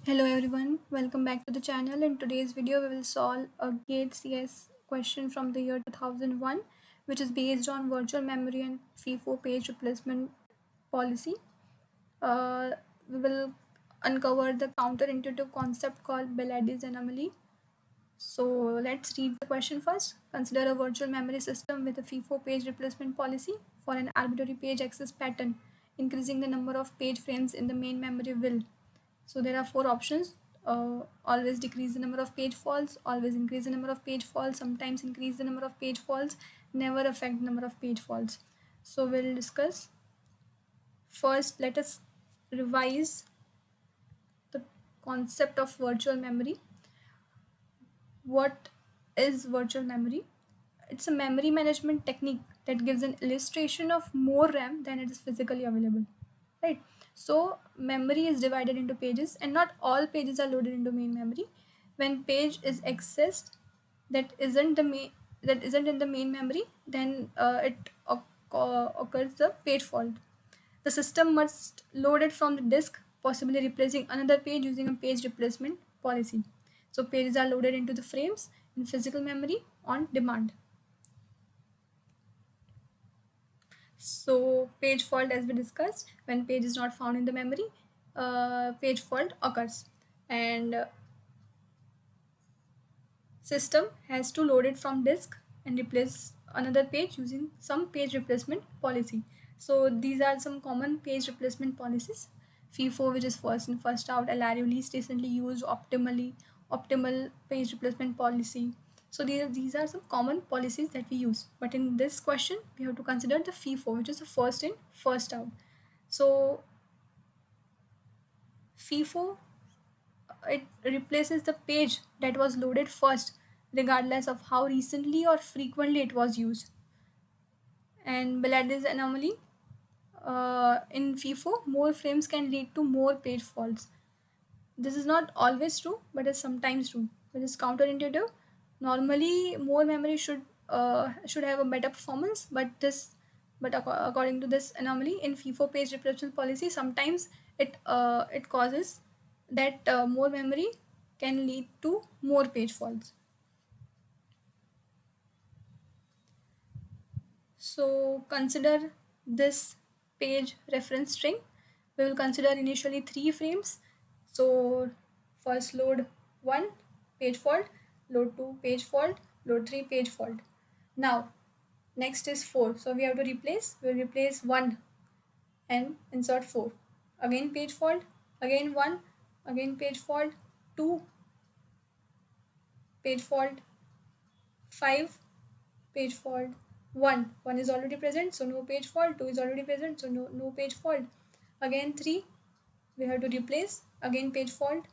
Hello everyone, welcome back to the channel. In today's video, we will solve a GATE CS question from the year 2001, which is based on virtual memory and FIFO page replacement policy. Uh, we will uncover the counterintuitive concept called Belady's anomaly. So let's read the question first. Consider a virtual memory system with a FIFO page replacement policy for an arbitrary page access pattern. Increasing the number of page frames in the main memory will. So there are four options. Always decrease the number of page faults, always increase the number of page faults, sometimes increase the number of page faults, never affect the number of page faults. So we'll discuss. First, let us revise the concept of virtual memory. What is virtual memory? It's a memory management technique that gives an illustration of more RAM than it is physically available. Right? So memory is divided into pages, and not all pages are loaded into main memory. When page is accessed that isn't in the main memory, then it occurs the page fault. The system must load it from the disk, possibly replacing another page using a page replacement policy. So pages are loaded into the frames in physical memory on demand. So page fault, as we discussed, when page is not found in the memory, page fault occurs, and system has to load it from disk and replace another page using some page replacement policy. So these are some common page replacement policies. FIFO, which is first in first out. LRU, least recently used. Optimal page replacement policy. So these are some common policies that we use. But in this question, we have to consider the FIFO, which is the first in first out. So FIFO, it replaces the page that was loaded first, regardless of how recently or frequently it was used. And Belady's anomaly, in FIFO, more frames can lead to more page faults. This is not always true, but it's sometimes true. It is counterintuitive. Normally, more memory should have a better performance, but according to this anomaly in FIFO page replacement policy, sometimes it causes that more memory can lead to more page faults. So consider this page reference string. We will consider initially 3 frames. So first load 1 page fault, load 2 page fault, load 3 page fault. Now next is 4. So we will replace 1 and insert 4. Again page fault, again 1, again page fault, 2 page fault, 5 page fault, 1 is already present, so no page fault. 2 is already present, so no page fault. Again 3 we have to replace, again page fault.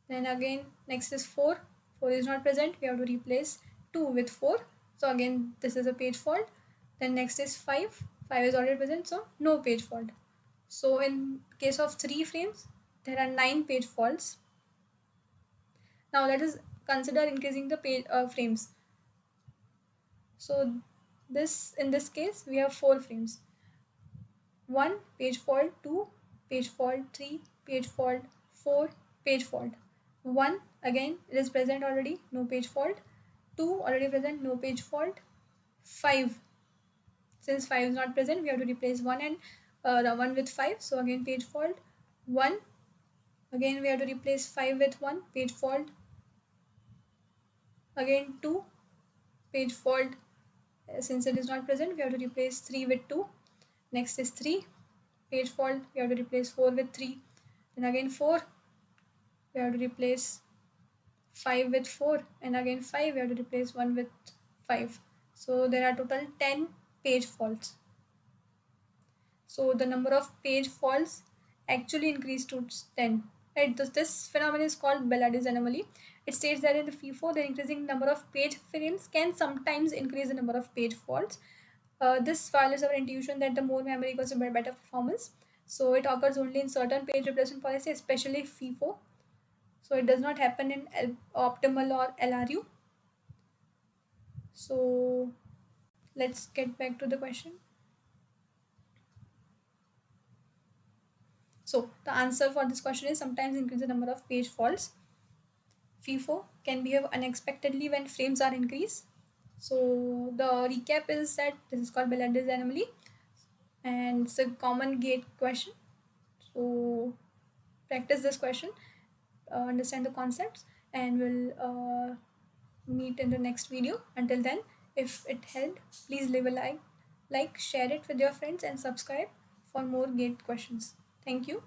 Then again next is 4 is not present, we have to replace 2 with 4, so again this is a page fault. Then next is 5 is already present, so no page fault. So in case of 3 frames there are 9 page faults. Now let us consider increasing the page frames. So in this case we have 4 frames. 1 page fault, 2 page fault, 3 page fault, 4 page fault. 1 again it is present already, no page fault. 2 already present, no page fault. 5, since 5 is not present, we have to replace 1 and the 1 with 5, so again page fault. 1 again we have to replace 5 with 1, page fault. Again 2 page fault, since it is not present, we have to replace 3 with 2. Next is 3 page fault, we have to replace 4 with 3. Then again 4, we have to replace 5 with 4, and again 5 we have to replace 1 with 5. So there are total 10 page faults. So the number of page faults actually increased to 10. Right? This phenomenon is called Belady's anomaly. It states that in the FIFO, the increasing number of page frames can sometimes increase the number of page faults. This violates our intuition that the more memory equals to better performance. So it occurs only in certain page replacement policy, especially FIFO. So it does not happen in optimal or LRU. So let's get back to the question. So the answer for this question is sometimes increase the number of page faults. FIFO can behave unexpectedly when frames are increased. So the recap is that this is called Belady's anomaly, and it's a common gate question. So practice this question, understand the concepts, and we'll meet in the next video. Until then, if it helped, please leave a like, share it with your friends, and subscribe for more gate questions. Thank you.